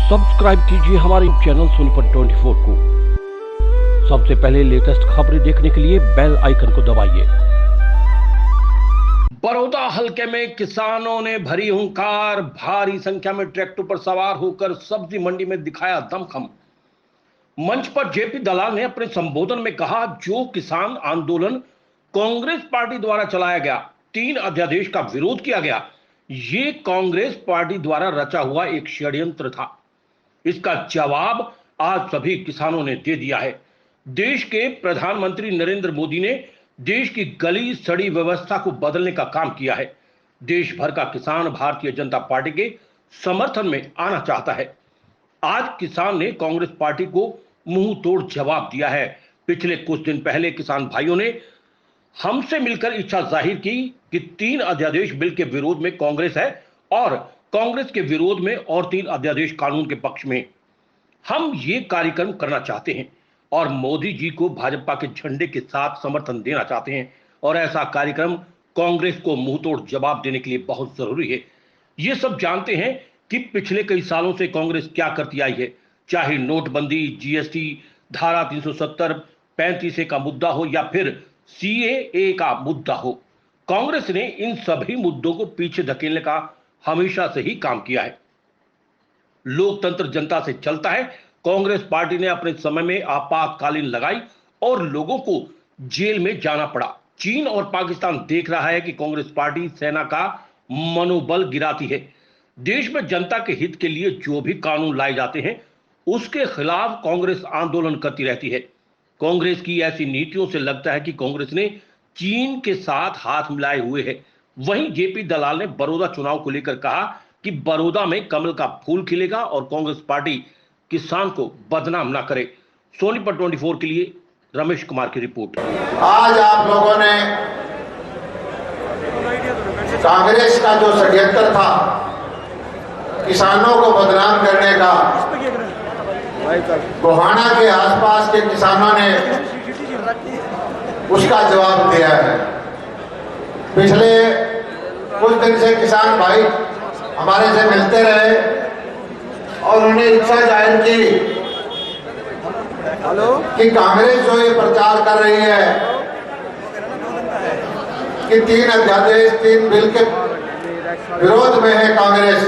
Subscribe कीजिए हमारे channel Sonipat 24 को। सबसे पहले लेटेस्ट खबरें देखने के लिए बेल आइकन को दबाइए। बड़ौदा हलके में किसानों ने भरी हुंकार, भारी संख्या में ट्रैक्टर पर सवार होकर सब्जी मंडी में दिखाया दमखम। मंच पर जेपी दलाल ने अपने संबोधन में कहा, जो किसान आंदोलन कांग्रेस पार्टी द्वारा चलाया गया, 3 अध्यादेश का विरोध किया गया, ये कांग्रेस पार्टी द्वारा रचा हुआ एक षड्यंत्र था। इसका जवाब आज सभी किसानों ने दे दिया है। देश के प्रधानमंत्री नरेंद्र मोदी ने देश की गली सड़ी व्यवस्था को बदलने का काम किया है। देश भर का किसान भारतीय जनता पार्टी के समर्थन में आना चाहता है। आज किसान ने कांग्रेस पार्टी को मुंह तोड़ जवाब दिया है। पिछले कुछ दिन पहले किसान भाइयों ने हमसे मिलकर इच्छा जाहिर की कि 3 अध्यादेश बिल के विरोध में कांग्रेस है और कांग्रेस के विरोध में और 3 अध्यादेश कानून के पक्ष में। हम ये कार्यक्रम करना चाहते हैं और मोदी जी को भाजपा के झंडे के साथ समर्थन देना चाहते हैं, और ऐसा कार्यक्रम कांग्रेस को मुंहतोड़ जवाब देने के लिए बहुत जरूरी है। ये सब जानते हैं कि पिछले कई सालों से कांग्रेस क्या करती आई है, चाहे नोटबंदी, जीएसटी, धारा 370, 35A का मुद्दा हो या फिर CAA का मुद्दा हो। कांग्रेस ने इन सभी मुद्दों को पीछे धकेलने का हमेशा से ही काम किया है। लोकतंत्र जनता से चलता है। कांग्रेस पार्टी ने अपने समय में आपातकालीन लगाई और लोगों को जेल में जाना पड़ा। चीन और पाकिस्तान देख रहा है कि कांग्रेस पार्टी सेना का मनोबल गिराती है। देश में जनता के हित के लिए जो भी कानून लाए जाते हैं, उसके खिलाफ कांग्रेस आंदोलन करती रहती है। कांग्रेस की ऐसी नीतियों से लगता है कि कांग्रेस ने चीन के साथ हाथ मिलाए हुए है। वहीं जेपी दलाल ने बड़ौदा चुनाव को लेकर कहा कि बड़ौदा में कमल का फूल खिलेगा और कांग्रेस पार्टी किसान को बदनाम ना करे। सोनीपत 24 के लिए रमेश कुमार की रिपोर्ट। आज आप लोगों ने कांग्रेस का जो षड्यंत्र था किसानों को बदनाम करने का, गोहाना के आसपास के किसानों ने उसका जवाब दिया है। पिछले कुछ दिन से किसान भाई हमारे से मिलते रहे और उन्होंने इच्छा जाहिर की कि कांग्रेस जो ये प्रचार कर रही है कि 3 अध्यादेश 3 बिल के विरोध में है कांग्रेस,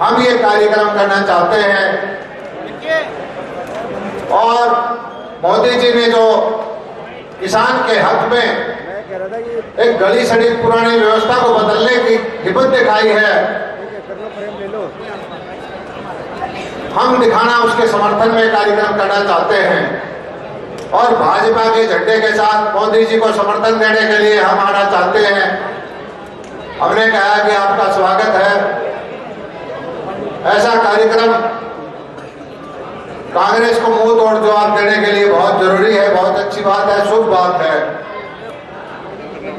हम ये कार्यक्रम करना चाहते हैं। और मोदी जी ने जो किसान के हक में एक गली सड़ी पुरानी व्यवस्था को बदलने की हिम्मत दिखाई है, हम दिखाना उसके समर्थन में कार्यक्रम करना चाहते हैं। और भाजपा के झंडे के साथ मोदी जी को समर्थन देने के लिए हम आना चाहते हैं। हमने कहा कि आपका स्वागत है। ऐसा कार्यक्रम कांग्रेस को मुंह तोड़ जवाब देने के लिए बहुत जरूरी है, बहुत अच्छी बात है, शुभ बात है।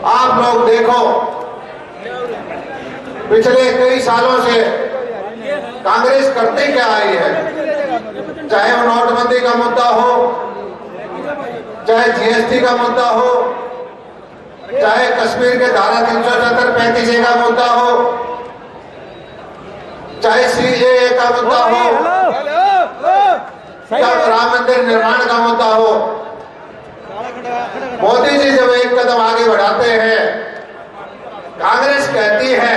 आप लोग देखो, पिछले कई सालों से कांग्रेस करते क्या आई है, चाहे वो नोटबंदी का मुद्दा हो, चाहे जीएसटी का मुद्दा हो, चाहे कश्मीर के धारा 370 35A का मुद्दा हो, चाहे CAA का मुद्दा हो, या राम मंदिर निर्माण का मुद्दा हो। मोदी जी जब एक कदम आगे बढ़ाते हैं, कांग्रेस कहती है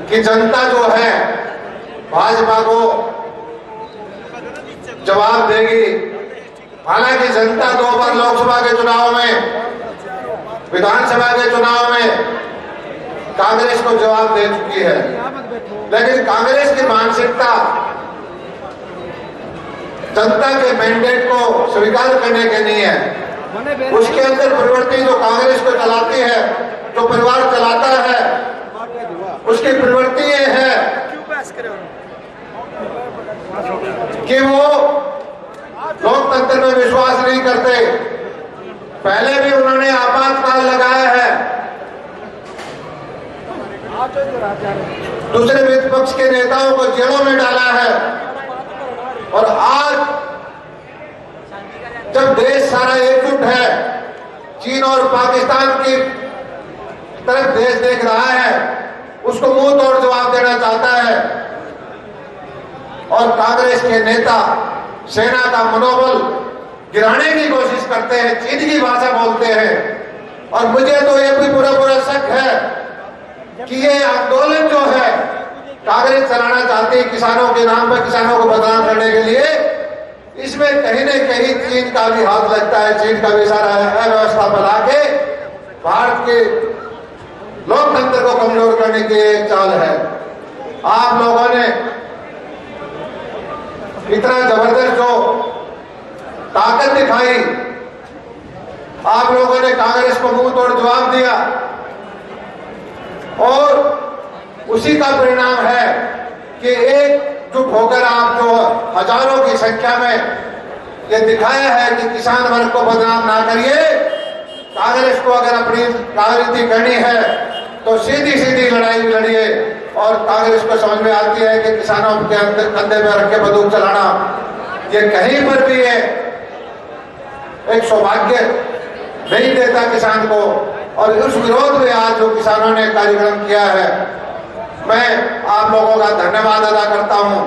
कि जनता जो है भाजपा को जवाब देगी। हालांकि जनता 2 बार लोकसभा के चुनाव में, विधानसभा के चुनाव में कांग्रेस को जवाब दे चुकी है, लेकिन कांग्रेस की मानसिकता जनता के मैंडेट को स्वीकार करने के नहीं है। उसके अंदर प्रवृत्ति जो कांग्रेस को चलाती है, जो परिवार चलाता है, उसकी प्रवृत्ति ये है कि वो लोकतंत्र में विश्वास नहीं करते। पहले भी उन्होंने आपातकाल लगाया है, दूसरे विपक्ष के नेताओं को जेलों में डाला है, और आज जब देश सारा एकजुट है, चीन और पाकिस्तान की तरफ देश देख रहा है, उसको मुंह तोड़ जवाब देना चाहता है। और कांग्रेस के नेता सेना का मनोबल गिराने की कोशिश करते हैं, चीन की भाषा बोलते हैं। और मुझे तो ये भी पूरा शक है कि ये आंदोलन जो है कांग्रेस चलाना चाहती है किसानों के नाम पर, किसानों को बदनाम करने के लिए, इसमें कहीं न कहीं चीन का भी हाथ लगता है। चीन का भी सारा अव्यवस्था फैला के भारत के लोकतंत्र को कमजोर करने की एक चाल है। आप लोगों ने इतना जबरदस्त जो ताकत दिखाई, आप लोगों ने कांग्रेस को मुंह तोड़ जवाब दिया और उसी का परिणाम है कि एकजुट होकर आप जो हजारों की संख्या में ये दिखाया है कि किसान वर्ग को बदनाम ना करिए। कांग्रेस को अगर अपनी राजनीति करनी है तो सीधी सीधी लड़ाई लड़िए। और कांग्रेस को समझ में आती है कि किसानों के कंधे में रख के बंदूक चलाना ये कहीं पर भी है एक सौभाग्य नहीं देता किसान को। और उस विरोध में आज जो किसानों ने कार्यक्रम किया है, मैं आप लोगों का धन्यवाद अदा करता हूं।